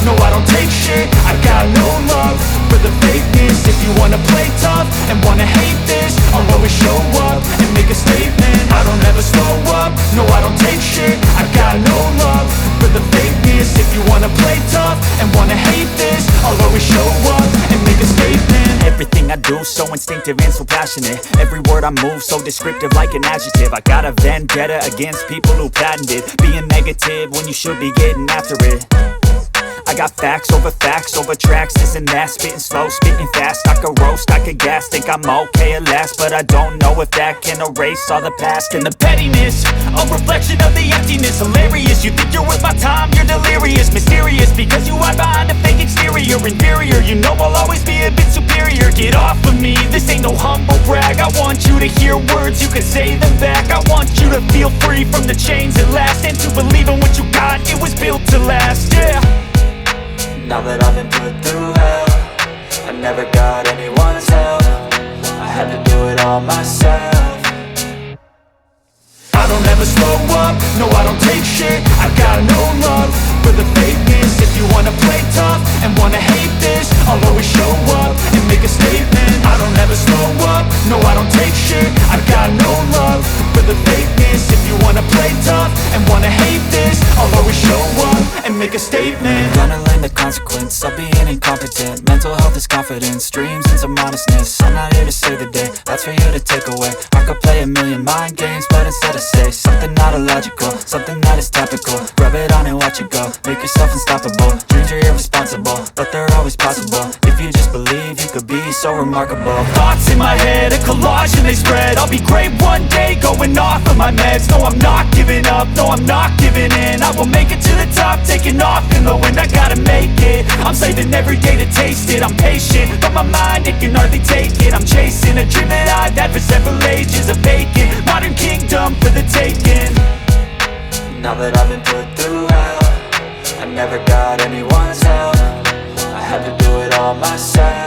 No, I don't take shit, I got no love for the fakeness. If you wanna play tough and wanna hate this, I'll always show up and make a statement. I don't ever slow up, no, I don't take shit, I got no love for the fakeness. If you wanna play tough and wanna hate this, I'll always show up and make a statement. Everything I do so instinctive and so passionate. Every word I move so descriptive like an adjective. I got a vendetta against people who patented being negative when you should be getting after it. I got facts over tracks, this and that. Spitting slow, spitting fast, I could roast, I could gas. Think I'm okay at last, but I don't know if that can erase all the past. And the pettiness, a reflection of the emptiness. Hilarious, you think you're worth my time, you're delirious. Mysterious, because you hide behind a fake exterior. Inferior, you know I'll always be a bit superior. Get off of me, this ain't no humble brag. I want you to hear words, you can say them back. I want you to feel free from the chains at last, and to believe in what you got, it was built to last, yeah. Now that I've been put through hell, I never got anyone's help, I had to do it all myself. I don't ever slow up, no I don't take shit, I got no love for the fakeness. If you wanna play tough and wanna hate this, I'll always show up and make a statement. I don't ever slow up, no I don't take a statement. Gonna learn the consequence of being incompetent. Mental health is confidence, dreams and some modestness. I'm not here to save the day, that's for you to take away. I could play a million mind games, but instead I say something not illogical, something that is topical. Rub it on and watch it go, make yourself unstoppable. Dreams are irresponsible, but they're always possible. If you just believe, you could be so remarkable. Thoughts in my head, a collage and they spread. I'll be great one day, going off of my meds. No, I'm not giving up, no, I'm not giving in. I will make it to the top, taking off in the wind. I gotta make it, I'm saving every day to taste it. I'm patient, but my mind, it can hardly take it. I'm chasing a dream that I've had for several ages. A vacant, modern kingdom for the taking. Now that I've been put through hell, I never got anyone's help. I had to do it all myself.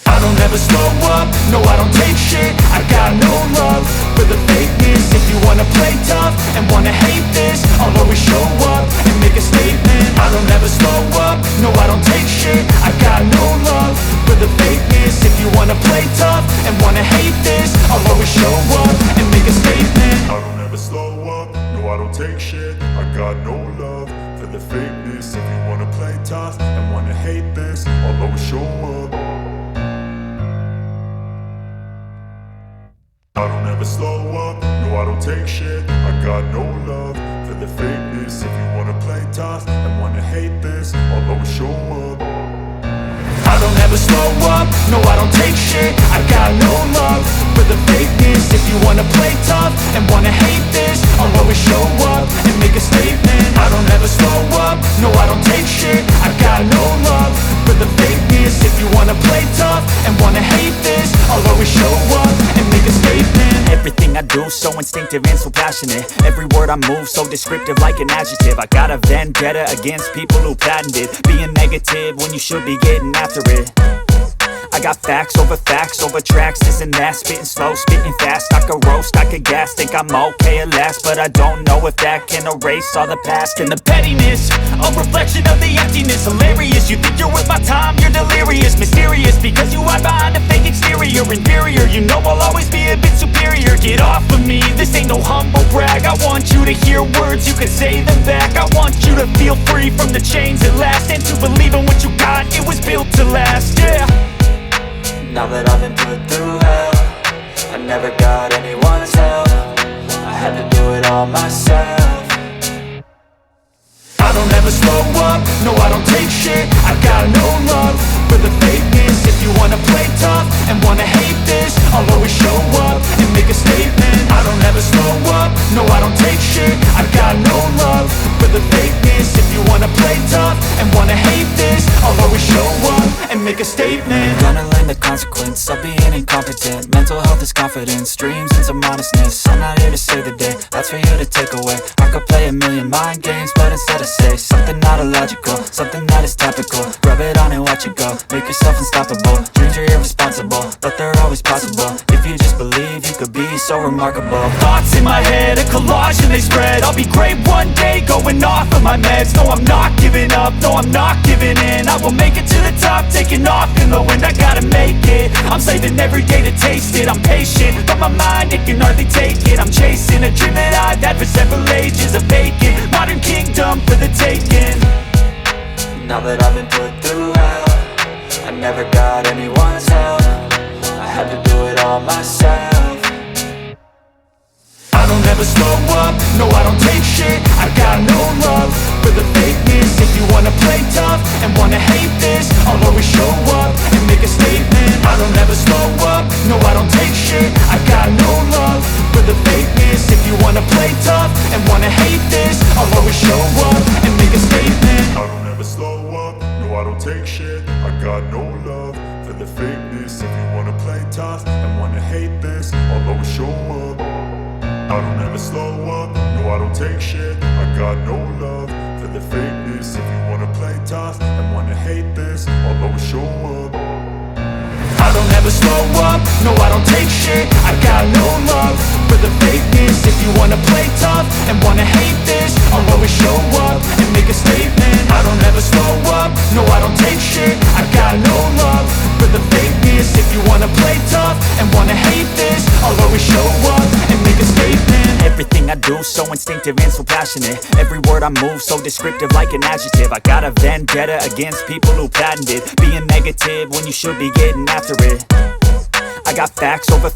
I don't ever slow up, no I don't take shit. I got no love for the fakeness. If you wanna play tough and wanna hate this, I'll always show up and make a statement. I don't ever slow up, no I don't take shit. I got no love for the fakeness. If you wanna play tough and wanna hate this, I'll always show up and make a statement. I don't ever slow up, no I don't take shit. I got no love for the fakeness. If you wanna play tough and wanna hate this, I'll always show up. I don't ever slow up, no I don't take shit. I got no love for the fakeness. If you wanna play tough and wanna hate this, I'll always show up. I don't ever slow up, no I don't take shit. I got no love for the fakeness. If you wanna play tough and wanna hate this, I'll always show up and make a statement. I don't ever slow up, no I don't take shit. I got no love for the fakeness. If you wanna play tough and wanna hate this, I'll always show up and make a statement. Everything I do so instinctive and so passionate. Every word I move so descriptive like an adjective. I got a vendetta against people who patented being negative when you should be getting after it. I got facts over tracks, this and that. Spitting slow, spitting fast, I could roast, I could gas. Think I'm okay at last, but I don't know if that can erase all the past. And the pettiness, a reflection of the emptiness. Hilarious, you think you're worth my time, you're delirious. Mysterious, because you hide behind a fake exterior. Inferior, you know I'll always be a bit superior. Get off of me, this ain't no humble brag. I want you to hear words, you can say them back. I want you to feel free from the chains at last, and to believe in what you got, it was built to last, yeah. Now that I've been put through hell, I never got anyone's help. I had to do it all myself. I don't ever slow up, no I don't take shit. I got no love for the fakeness. If you wanna play tough and wanna hate this, I'll always show up and make a statement. I don't ever slow up, no I don't take shit. I got no love for the fakeness. If you wanna play tough and wanna hate this, I'll always show up and make a statement. Gonna learn the consequence of being incompetent. Mental health is confidence, dreams and some modestness. I'm not here to save the day, that's for you to take away. I could play a million mind games, but instead I say something not illogical, something that is topical. Rub it on and watch it go, make yourself unstoppable. Dreams are irresponsible, but they're always possible. If you just believe, you could be so remarkable. Thoughts in my head, a collage and they spread. I'll be great one day, going off of my meds. No, I'm not giving up, no, I'm not giving in. I will make it to the top, taking off in the wind. I gotta make it, I'm saving every day to taste it. I'm patient, but my mind, it can hardly take it. I'm chasing a dream that I've had for several ages. A vacant, modern kingdom for the taking. Now that I've been put through hell, I never got anyone's help. I had to do it all myself. I don't ever slow up, no I don't take shit. I got no love for the fakeness. If you wanna play tough and wanna hate this, I'll always show up and make a statement. I don't ever slow up, no I don't take shit. I got no love for the fakeness. If you wanna play tough and wanna hate this, I'll always show up and make a statement. I don't ever slow up, no I don't take shit. I got no love for the fakeness. If you wanna play tough and wanna hate this, I'll always show up. I don't ever slow up, no I don't take shit. I got no love for the fakeness. If you wanna play tough and wanna hate this, I'll always show up. I don't ever slow up, no I don't take shit. I got no love for the fakeness. If you wanna play tough and wanna hate this, I'll always show up and make a statement. I don't ever slow up, no I don't take shit. I got no love for the fakeness. If you wanna play tough and wanna hate this, I'll always show up and make a statement. Everything I do, so instinctive and so passionate. Every word I move, so descriptive like an adjective. I got a vendetta against people who patented being negative when you should be getting after it. I got facts over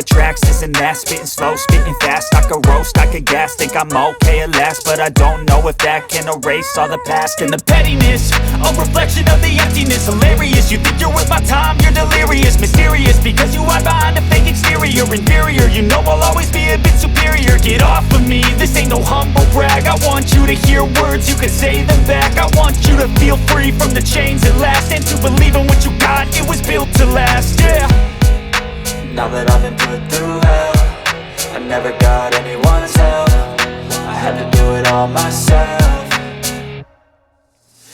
tracks, this and that. Spitting slow, spitting fast, I could roast, I could gas. Think I'm okay at last, but I don't know if that can erase all the past. And the pettiness, a reflection of the emptiness. Hilarious, you think you're worth my time, you're delirious. Mysterious, because you hide behind a fake exterior. Inferior, you know I'll always be a bit superior. Get off of me, this ain't no humble brag. I want you to hear words, you can say them back. I want you to feel free from the chains at last, and to believe in what you got, it was built to last, yeah. Now that I've been put through hell, I never got anyone's help. I had to do it all myself.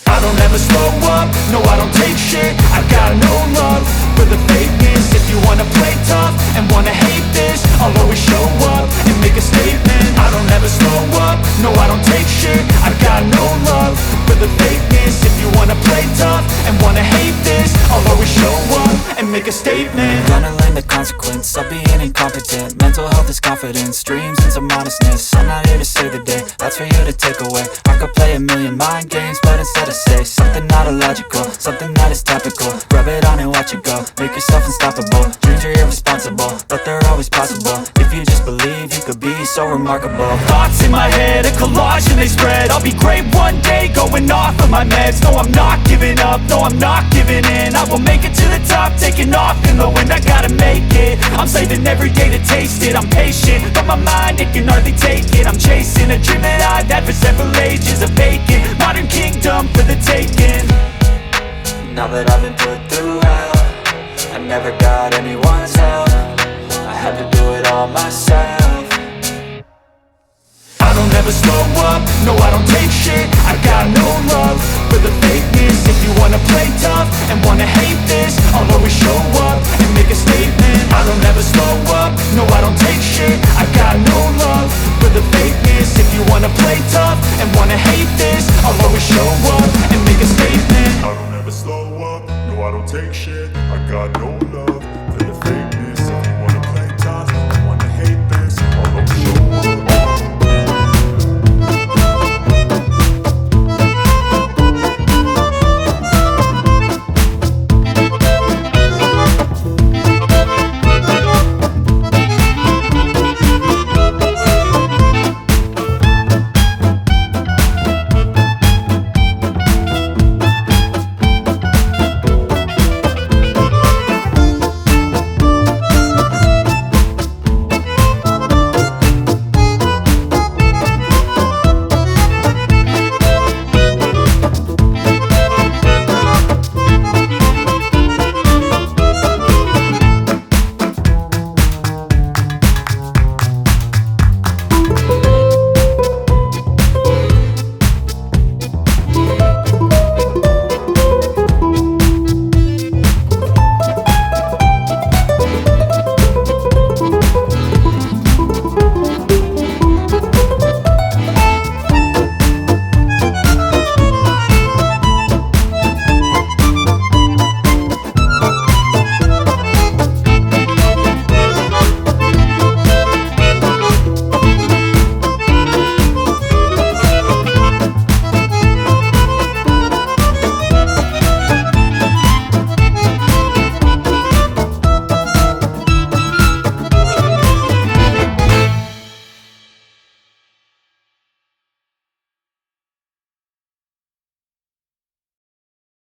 I don't ever slow up, no I don't take shit. I got no love for the fakeness. If you wanna play tough and wanna hate this, I'll always show up and make a statement. I don't ever slow up, no I don't take shit. I got no love for the fakeness. If you wanna play tough and wanna hate this, I'll always show up and make a statement. Gonna learn the consequence of being incompetent. Mental health is confidence, dreams and some modestness. I'm not here to save the day, that's for you to take away. I could play a million mind games, but instead I say something not illogical, something that is topical. Rub it on and watch it go, make yourself unstoppable. Dreams are irresponsible, but they're always possible. If you just believe, you could be so remarkable. Thoughts in my head, a collage and they spread. I'll be great one day, going off of my meds. No, I'm not giving up, no, I'm not giving in. I will make it to the top, taking off in the wind. I gotta make it, I'm saving every day to taste it. I'm patient, but my mind, it can hardly take it. I'm chasing a dream that I've had for several ages. A vacant, modern kingdom for the taking. Now that I've been put through hell, I never got anyone's help. I had to do it all myself. I don't ever slow up, no I don't take shit. I got no love for the fakeness. If you wanna play tough and wanna hate this, I'll always show up and make a statement.